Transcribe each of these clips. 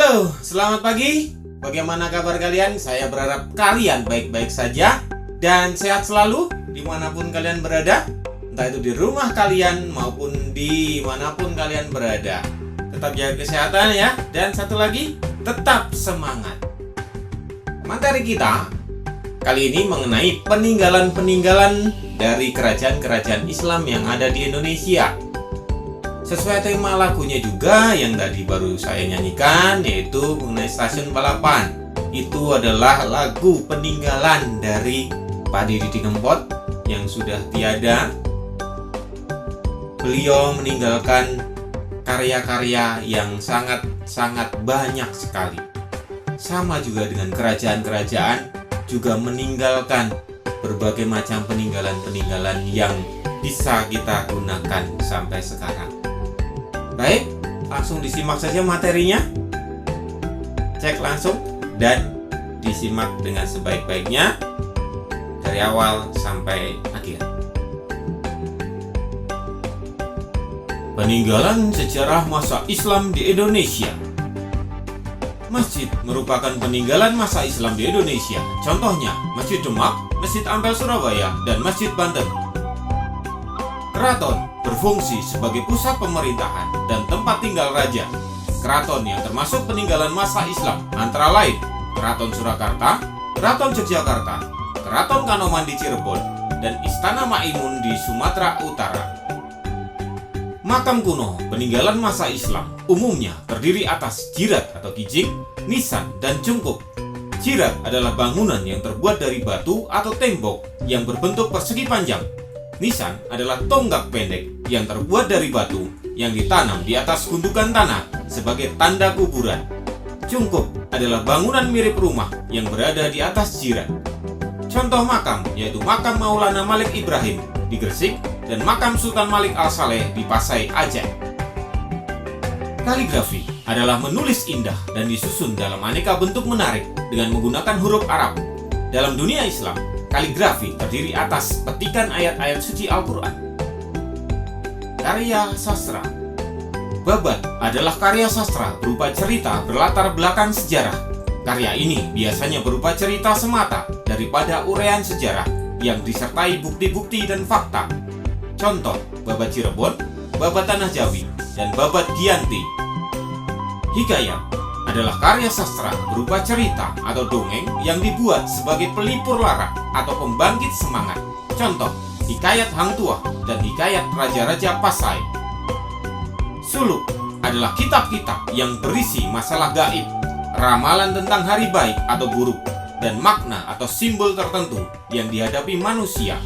Halo, selamat pagi. Bagaimana kabar kalian? Saya berharap kalian baik-baik saja dan sehat selalu dimanapun kalian berada. Entah itu di rumah kalian maupun dimanapun kalian berada. Tetap jaga kesehatan ya. Dan satu lagi, tetap semangat. Materi kita kali ini mengenai peninggalan-peninggalan dari kerajaan-kerajaan Islam yang ada di Indonesia. Sesuai tema lagunya juga yang tadi baru saya nyanyikan, yaitu mengenai stasiun balapan. Itu adalah lagu peninggalan dari Pak Didi Kempot yang sudah tiada. Beliau meninggalkan karya-karya yang sangat banyak sekali. Sama juga dengan kerajaan-kerajaan juga meninggalkan berbagai macam peninggalan-peninggalan yang bisa kita gunakan sampai sekarang. Baik, langsung disimak saja materinya. Cek langsung dan disimak dengan sebaik-baiknya dari awal sampai akhir. Peninggalan sejarah masa Islam di Indonesia. Masjid merupakan peninggalan masa Islam di Indonesia. Contohnya, Masjid Demak, Masjid Ampel Surabaya, dan Masjid Banten. Keraton berfungsi sebagai pusat pemerintahan dan tempat tinggal raja. Keraton yang termasuk peninggalan masa Islam antara lain Keraton Surakarta, Keraton Yogyakarta, Keraton Kanoman di Cirebon, dan Istana Maimun di Sumatera Utara. Makam kuno peninggalan masa Islam umumnya terdiri atas jirat atau kijing, nisan, dan cungkup. Jirat adalah bangunan yang terbuat dari batu atau tembok yang berbentuk persegi panjang. Nisan adalah tonggak pendek yang terbuat dari batu yang ditanam di atas gundukan tanah sebagai tanda kuburan. Cungkup adalah bangunan mirip rumah yang berada di atas jirat. Contoh makam yaitu makam Maulana Malik Ibrahim di Gresik dan makam Sultan Malik Al-Saleh di Pasai, Aceh. Kaligrafi adalah menulis indah dan disusun dalam aneka bentuk menarik dengan menggunakan huruf Arab. Dalam dunia Islam, kaligrafi terdiri atas petikan ayat-ayat suci Al-Quran. Karya sastra. Babat adalah karya sastra berupa cerita berlatar belakang sejarah. Karya ini biasanya berupa cerita semata daripada uraian sejarah yang disertai bukti-bukti dan fakta. Contoh, Babat Cirebon, Babat Tanah Jawi, dan Babat Giyanti. Hikayat adalah karya sastra berupa cerita atau dongeng yang dibuat sebagai pelipur lara atau pembangkit semangat. Contoh, Hikayat Hang Tuah dan Hikayat Raja-Raja Pasai. Suluk adalah kitab-kitab yang berisi masalah gaib, ramalan tentang hari baik atau buruk, dan makna atau simbol tertentu yang dihadapi manusia.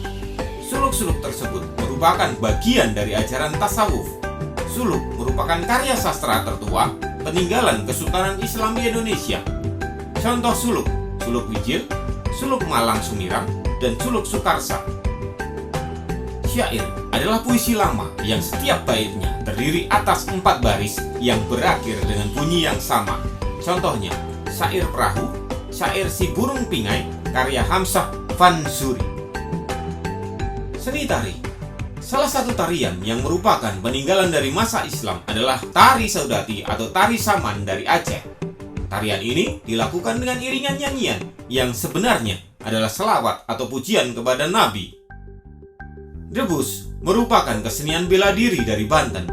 Suluk-suluk tersebut merupakan bagian dari ajaran tasawuf. Suluk merupakan karya sastra tertua peninggalan Kesultanan Islam di Indonesia. Contoh suluk, Suluk Wijil, Suluk Malang Sumirang, dan Suluk Sukarsa. Syair adalah puisi lama yang setiap baitnya terdiri atas 4 baris yang berakhir dengan bunyi yang sama. Contohnya, syair perahu, syair si burung pingai, karya Hamzah Fansuri. Seni tari. Salah satu tarian yang merupakan peninggalan dari masa Islam adalah tari saudati atau tari saman dari Aceh. Tarian ini dilakukan dengan iringan nyanyian yang sebenarnya adalah selawat atau pujian kepada Nabi. Debus merupakan kesenian bela diri dari Banten.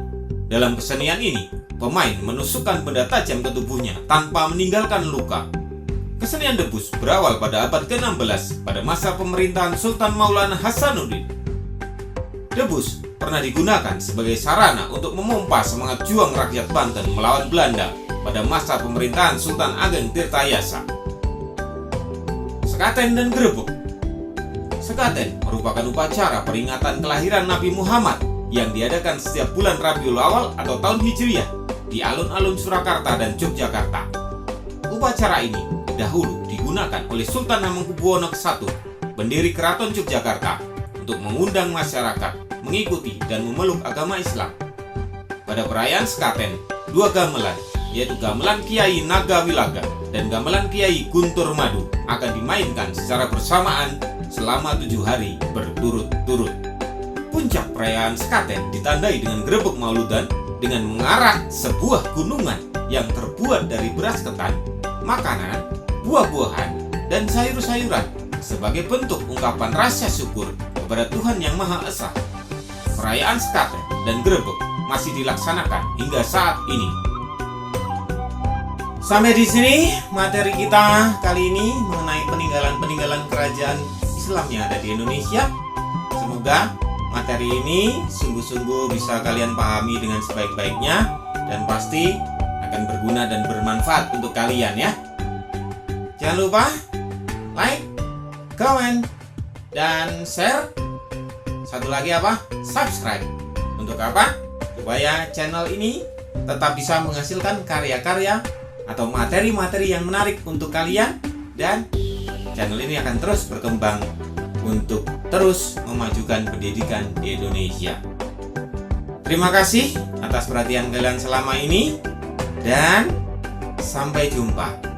Dalam kesenian ini, pemain menusukkan benda tajam ke tubuhnya tanpa meninggalkan luka. Kesenian debus berawal pada abad ke-16 pada masa pemerintahan Sultan Maulana Hasanuddin. Debus pernah digunakan sebagai sarana untuk memompa semangat juang rakyat Banten melawan Belanda pada masa pemerintahan Sultan Ageng Tirtayasa. Sekaten dan Grebek. Sekaten merupakan upacara peringatan kelahiran Nabi Muhammad yang diadakan setiap bulan Rabiul Awal atau tahun Hijriah di alun-alun Surakarta dan Yogyakarta. Upacara ini dahulu digunakan oleh Sultan Hamengkubuwono I, pendiri Keraton Yogyakarta, untuk mengundang masyarakat mengikuti dan memeluk agama Islam. Pada perayaan Sekaten, 2 gamelan, yaitu gamelan Kiai Nagawilaga dan gamelan Kiai Guntur Madu, akan dimainkan secara bersamaan selama 7 hari berturut-turut. Puncak perayaan Sekaten ditandai dengan grebek mauludan dengan mengarak sebuah gunungan yang terbuat dari beras ketan, makanan, buah-buahan, dan sayur-sayuran sebagai bentuk ungkapan rasa syukur kepada Tuhan Yang Maha Esa. Perayaan Sekaten dan Grebek masih dilaksanakan hingga saat ini. Sampai di sini materi kita kali ini mengenai peninggalan-peninggalan kerajaan Islam yang ada di Indonesia. Semoga materi ini sungguh-sungguh bisa kalian pahami dengan sebaik-baiknya dan pasti akan berguna dan bermanfaat untuk kalian ya. Jangan lupa like, comment, dan share. Satu lagi apa? Subscribe. Untuk apa? Supaya channel ini tetap bisa menghasilkan karya-karya atau materi-materi yang menarik untuk kalian, dan channel ini akan terus berkembang untuk terus memajukan pendidikan di Indonesia. Terima kasih atas perhatian kalian selama ini, dan sampai jumpa.